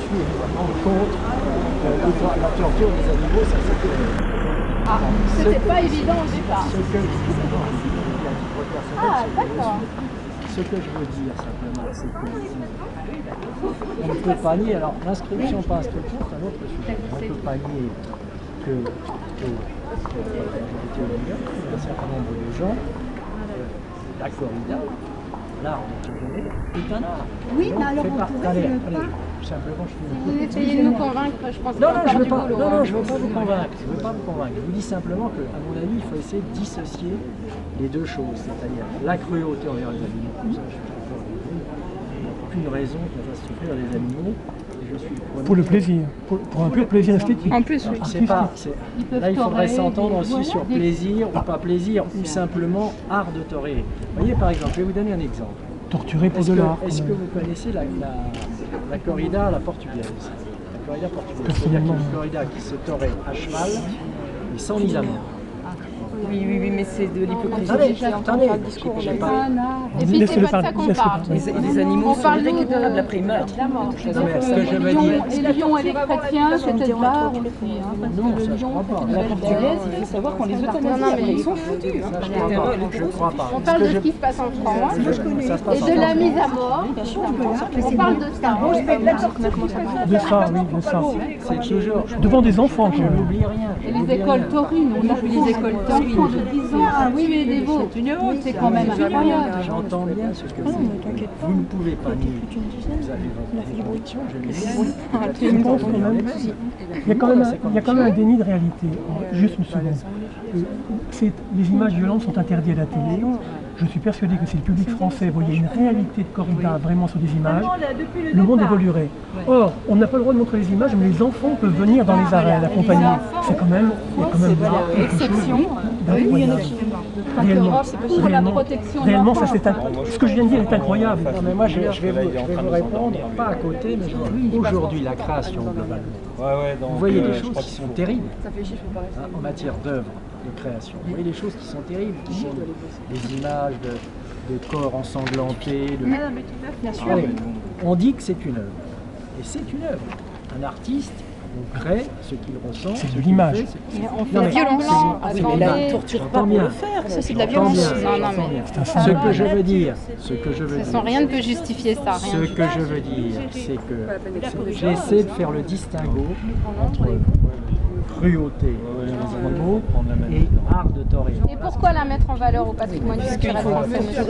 suis évidemment contre la torture des animaux, ça c'est clair. Ah, c'était pas évident au départ. Ce que je veux dire, Ah, d'accord. ce que je veux dire simplement, c'est que on ne peut pas nier, alors l'inscription pas inscription, c'est un autre sujet. On ne peut pas nier que un certain nombre de gens, la corrida, l'art de tourner, est un art. Oui, mais alors on pourrait pas. Simplement, Vous essayez de nous convaincre, je pense. non, je ne veux pas, je veux pas vous convaincre. Je veux pas vous convaincre. Je vous dis simplement que, à mon avis, il faut essayer de dissocier les deux choses, c'est-à-dire la cruauté envers les animaux. Ça, je suis d'accord avec vous. Il n'y a aucune raison qu'on fasse souffrir les animaux. Je suis pour le plaisir, pour un pur plaisir esthétique. En plus, oui. C'est pas, là, il faudrait s'entendre aussi sur plaisir ou pas plaisir, ou simplement art de toréer. Vous voyez, par exemple, je vais vous donner un exemple. Torturé pour de l'art. Est-ce que vous connaissez la corrida à la portugaise? La corrida portugaise, personnellement, c'est une corrida qui se torait à cheval et sans mise à mort. Oui, mais c'est de l'hypocrisie. Attendez, j'ai pas... Et puis c'est pas de ça qu'on parle. Les animaux sont irrécupérables après ils meurent. Ce que je veux dire... Et le lion et les chrétiens, c'était de l'art aussi. Non, ça je crois pas. La portugaise, il faut savoir qu'on les euthanasie après, ils sont foutus. Je crois pas. On parle de ce qui se passe en France et de la mise à mort. On parle de ça. de ça, oui, de ça. C'est toujours... Devant des enfants, Je n'oublie rien. Et les écoles taurines, on a vu les écoles taurines de 10 ans, tuer des veaux, c'est quand même incroyable. J'entends bien ce que vous dites. Vous ne pouvez pas nier. Vous avez votre conviction, je l'ai dit. je pense quand même, il y a quand même un déni de réalité. Juste une seconde. Les images violentes sont interdites à la télé. Je suis persuadé que si le public français voyait une réalité de corrida vraiment sur des images, le monde évoluerait. Or, on n'a pas le droit de montrer les images, mais les enfants peuvent venir dans les arènes accompagnés. C'est quand même, quelque chose d'incroyable. Réellement, ça c'est ce que je viens de dire est incroyable. Non, mais moi je vais vous répondre, pas à côté, mais aujourd'hui la création globalement. Vous voyez des choses qui sont terribles en matière d'œuvre de création. Vous voyez des choses qui sont terribles, qui sont des images de corps ensanglantés. On dit que c'est une œuvre. Et c'est une œuvre. Un artiste, on crée ce qu'il ressent. C'est de l'image. On fait la violence. La torture pas pour le faire, ça c'est de la violence. Ce que je veux dire, Rien ne peut justifier ça. Ce que je veux dire, c'est que j'essaie de faire le distinguo entre cruauté des animaux et art de toréer. Et pourquoi la mettre en valeur au patrimoine culturel français, monsieur?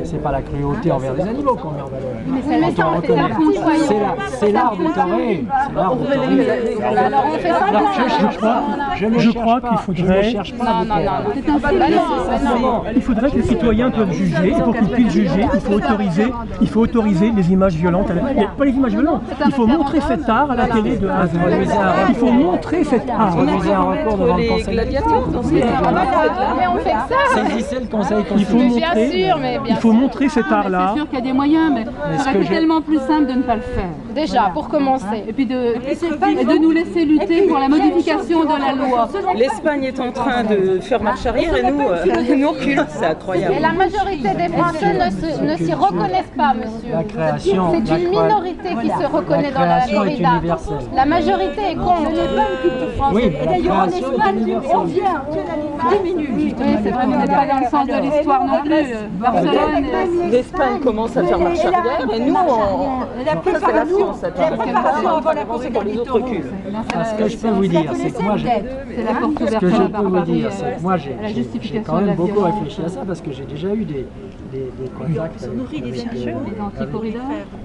C'est pas la cruauté envers les animaux qu'on met en valeur. Mais C'est l'art de toréer. C'est l'art de toréer. Alors on fait ça. Je crois qu'il faudrait... Il faudrait que les citoyens peuvent juger, et pour qu'ils puissent juger, il faut autoriser les images violentes. Pas les images violentes, il faut montrer cet art à la télé de A à Z. Il faut montrer cet art. Organisez un recours devant le conseil. Mais on fait que ça. Saisissez le conseil constitutionnel. Il faut montrer cet art-là. C'est sûr qu'il y a des moyens, mais ça aurait été tellement plus simple de ne pas le faire. Déjà, pour commencer. Et puis de nous laisser lutter pour la modification de la loi. L'Espagne est en train de faire marche arrière et nous recule, c'est incroyable. Et la majorité des Français ne s'y reconnaissent pas, monsieur. La création, c'est une minorité qui se reconnaît dans la corrida. La majorité est contre. Oui, Et d'ailleurs en Espagne, on vient, 10 minutes. Oui, c'est vrai, on n'est pas dans le sens de l'histoire non plus. Barcelone, l'Espagne commence à faire marche arrière et nous, la plupart la de nous, France, avant la course pour les autres reculent. Ce que je peux vous dire, c'est que moi, c'est la porte ce ouverte que à je la peux vous barbarie, dire, c'est que moi, j'ai quand même beaucoup violence. réfléchi à ça parce que j'ai déjà eu des contacts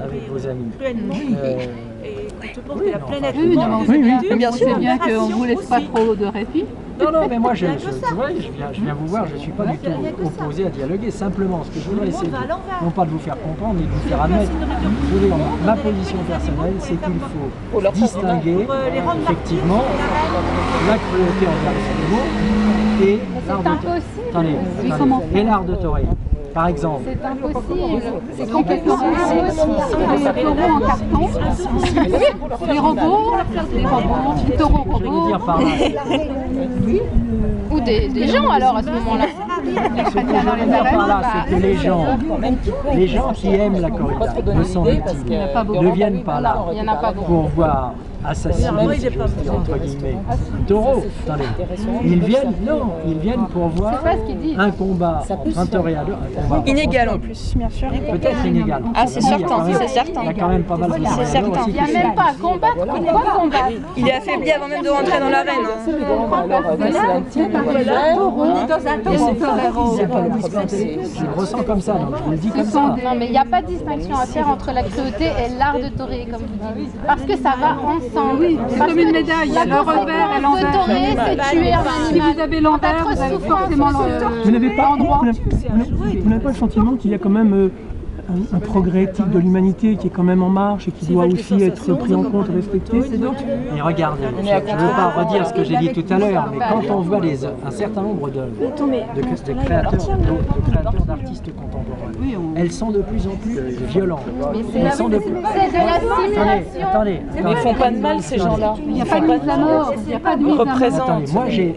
avec vos amis. Et quand on pense que la planète Oui, bien sûr. C'est bien qu'on ne vous laisse pas trop de répit. Non, mais moi, je viens vous voir, je ne suis pas du tout opposé à dialoguer. Simplement, ce que je voudrais essayer, non pas de vous faire comprendre, mais de vous faire admettre. Je veux dire, ma position personnelle, c'est qu'il faut distinguer, effectivement, la cruauté envers les animaux et l'art de et l'art de toréer. Par exemple. C'est impossible. C'est complètement impossible. Les taureaux en carton, les robots, les taureaux Je vais vous robots. dire par là. Ou des gens alors à ce moment-là. par là, c'est que les gens qui aiment la corrida, me semble-t-il, ne viennent pas là pour voir assassiner, si j'ose dire, entre guillemets, taureau. Attendez, ils viennent pour voir un combat entre un toréador, un combat inégal en plus, bien sûr. Peut-être inégal. Ah, c'est certain, c'est certain. Il y a quand même pas mal de toréadors aussi. Il n'y a même pas à combattre. Pourquoi combattre? Il est affaibli avant même de rentrer dans l'arène. On est dans un torero. Je le ressens comme ça, donc je vous le dis comme ça. Non, mais il n'y a pas de distinction à faire entre la cruauté et l'art de toréer, comme vous dites. Parce que ça va ensemble. Oui, c'est comme une médaille. Il y a le revers et l'envers. Toréer, c'est tuer un Si animal. vous avez l'envers, vous avez forcément Vous n'avez pas le sentiment qu'il y a quand même un progrès éthique de l'humanité qui est quand même en marche et qui doit aussi être pris en compte et respecté? Et regardez, je ne veux pas redire ce que j'ai dit tout à l'heure, mais quand on voit un certain nombre d'œuvres de créateurs d'artistes contemporains, elles sont de plus en plus violentes. Elles sont de plus... C'est de la simulation. Attendez, Ils font pas de mal ces gens-là. Il n'y a pas de mise à mort. Il n'y a pas de mise à mort. Attendez, moi j'ai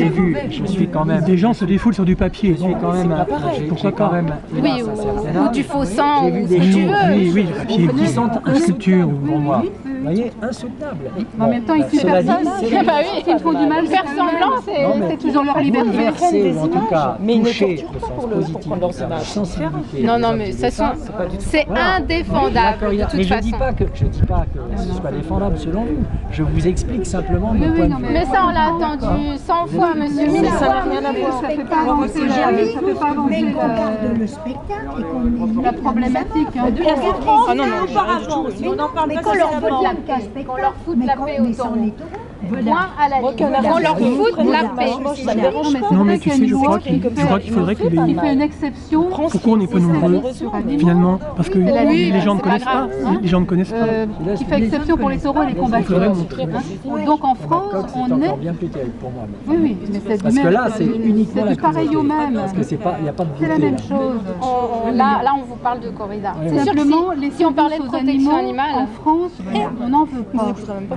vu, je suis quand même... Des gens se défoulent sur du papier. Je suis quand même... Pourquoi quand même... Oui, ou du faux sang, J'ai vu ou des ce que tu veux. Oui, le papier. qui sont Une sculpture. pour moi, vous voyez, insoutenables. En même temps, ils tuent cela dit, personne. c'est Bah oui. S'ils font du mal, Faire semblant, c'est toujours leur liberté. bouleverser ou en tout cas Mais ils ne toucher torturent au pas sens pour positif prendre leurs la images. sensibilité. Non, non, mais c'est indéfendable de Mais toute je façon. dis pas que ce soit défendable selon vous. Je vous explique simplement mon point de vue. Mais ça, on l'a entendu 100 fois, monsieur Miller. Ça ne fait pas avancer Le spectacle et qu'on la problématique. Ah non, non, on en parle Mais qu'on leur foute la paix, qu'on leur foute la paix au taureau. Point à la ligne. Qu'on leur foute la paix. Non mais tu sais, je crois qu'il faudrait qu'il Il fait une exception. Pourquoi on n'est pas nombreux finalement? Parce que les gens ne connaissent pas. Les gens ne connaissent pas. Qui fait exception pour les taureaux et les Il faudrait combattants. montrer. Donc en France, C'est on encore est... bien plus terrible pour moi. Oui, oui, mais c'est Parce que là, c'est uniquement la c'est pareil au cruauté. même. Parce que il n'y a pas de C'est la beauté. même là. chose. Là, on vous parle de corrida. Ouais, C'est sûr que Simplement, si on parlait de aux protection en animale, France, on n'en veut pas.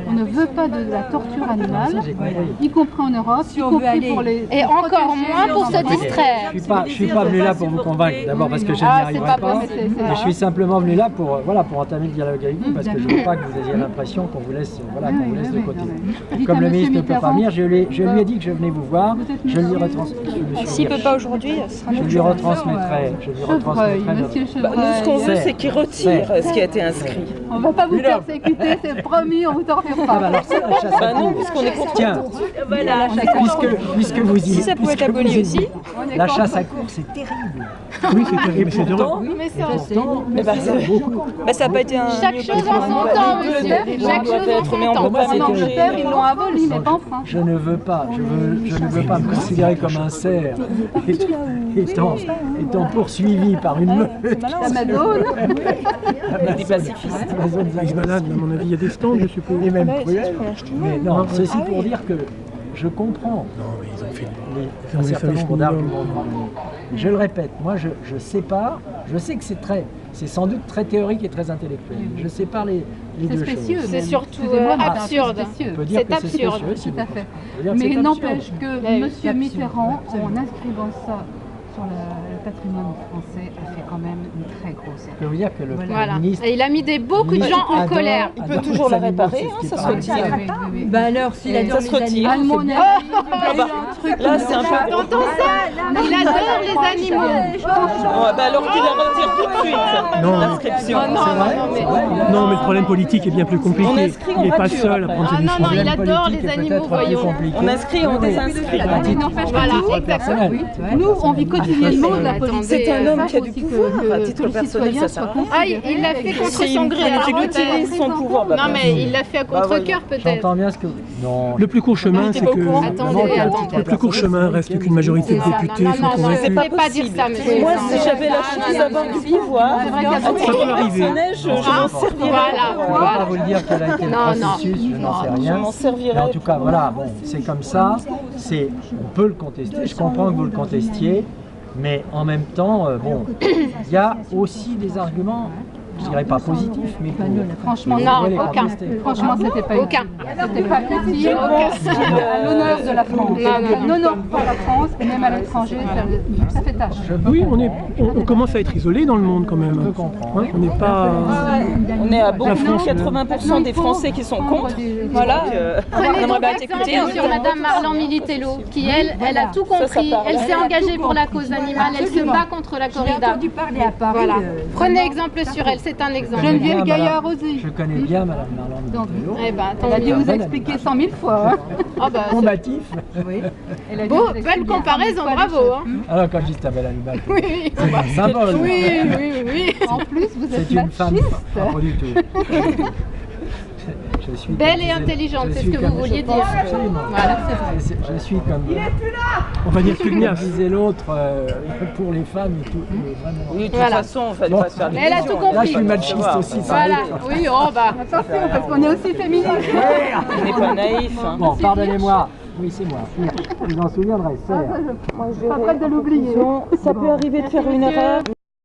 On ne veut pas de la torture animale, Ça, j'ai compris. y compris en Europe, y compris pour les... et encore moins pour se distraire. Je suis pas venu là pour vous convaincre, d'abord parce que je n'y Ah, c'est arriverai pas pas. possible. Mais je suis simplement venu là pour, pour entamer le dialogue avec vous, parce que je ne veux pas que vous ayez l'impression qu'on vous laisse, qu'on vous laisse de côté. Comme le ministre ne peut pas venir, je lui ai dit que je venais vous voir, je lui retransmettrai. S'il ne peut pas aujourd'hui, ce sera Je lui retransmettrai. Chevreuil, monsieur Nous, ce qu'on Chevreuil. veut, c'est qu'il retire ce qui a été inscrit. On va pas vous persécuter, c'est promis, on vous torture Ah pas. bah alors ça, la chasse Bah à non, courre. puisqu'on est contre. Tiens, puisque vous y Si ça pouvait être puisque vous aboli y- aussi. La chasse à course, c'est terrible. Oui, c'est terrible, mais c'est heureux. Mais c'est Pourtant, Eh ben, ça n'a pas été un. chaque chose en son temps, monsieur. Chaque chose en son temps. En Angleterre, ils l'ont aboli, mais pas en France. je ne veux pas, je ne veux pas me considérer comme un cerf étant poursuivi par une meute. Amazon, Des pacifistes. Ils se baladent, à mon avis, il y a des stands, je suppose. Et même cruel. Mais non, ceci pour dire que je comprends un certain nombre d'arguments. Je le répète, moi je sépare, je sais que c'est sans doute très théorique et très intellectuel. Je sépare les c'est deux spécieux. choses. C'est surtout Excusez-moi, mais absurde. c'est spécieux. On peut dire C'est que c'est absurde. spécieux, si Tout vous à fait. voulez. On peut dire que Mais c'est n'empêche absurde. que M. Mitterrand, en inscrivant ça sur le patrimoine français, a fait quand même une très grosse Je erreur. peux vous dire que le Voilà. ministre... Et il a mis beaucoup de gens en colère. Il peut toujours la réparer, hein, ça se retire. Bah alors, s'il Ça adore se les retire. À animaux, mon avis, Là, c'est un peu. T'entends ça? Il adore les animaux. Ouais, bah alors tu la retires tout de suite. Non. L'inscription. Non, mais le problème politique est bien plus On compliqué. inscrit en Il n'est pas voiture, seul à après. prendre Ah ses non, non, décisions. il adore politique les est animaux, peut-être plus voyons. compliqué. On inscrit, on désinscrit. Il n'empêche que Voilà, nous, personnel. nous, on vit quotidiennement de la politique. C'est un homme qui a du Aussi pouvoir. À que titre tous les personnel, citoyens ça sert à soient rien. Ah, il l'a fait contre C'est son une gré. politique alors, utilise son pouvoir. Non, mais il l'a fait contre cœur peut-être. J'entends bien ce que... Non. Le plus court chemin, c'est que Attendez. le plus court chemin reste qu'une majorité de députés Non, soient non, non, convaincus. ne pouvez pas dire ça, monsieur. Moi, si j'avais la chance d'avoir du pouvoir, à titre peut arriver. personnel, je m'en servirais. Voilà, Je ne peux pas vous le dire quel a été le Non, non. processus, je n'en sais Je rien. m'en Mais servirais. en tout cas, voilà, bon, c'est comme ça, on peut le contester, je comprends que vous le contestiez, mais en même temps, bon, il y a aussi des arguments je dirais pas positif, mais franchement, non, aucun. Franchement, c'était pas Aucun. C'était pas utile à l'honneur de la France. N'honore pas la France, et même à l'étranger, ça fait tâche. Oui, on commence à être isolé dans le monde quand même. Hein, on n'est pas... On est à beaucoup, 80% des Français qui sont contre. Voilà. Prenez donc exemple sur Madame Marlan Militello, qui elle a tout compris, elle s'est engagée pour la cause animale, elle se bat contre la corrida. J'ai entendu parler à Paris. Voilà. Prenez exemple sur elle, c'est un exemple. Geneviève Gaillard aussi. Je connais bien Madame Marlan Militello. Eh ben, Elle a dû vous expliquer 100 000 fois. Ah bah, combatif. Oui. Beau, belle comparaison, bravo. Alors quand je dis ta belle Hannibal, Oui, c'est un symbole. oui. En plus, vous êtes C'est une femme. machiste. Ah, pas du tout. Je suis Belle et intelligente, c'est ce que vous vouliez dire. Absolument. Voilà. Je suis comme... On va dire pugnace. disait l'autre pour les femmes et tout. Oui, de toute façon, on va pas se faire des Elle a tout compris. Là, je suis machiste aussi. ça Voilà, arrive. oui, oh bah. Attention, parce qu'on est aussi féministe. On n'est pas naïf. Hein. Bon, pardonnez-moi. Oui, c'est moi. Je m'en souviendrai, c'est. Pas prête de l'oublier. Ça peut arriver de faire une erreur.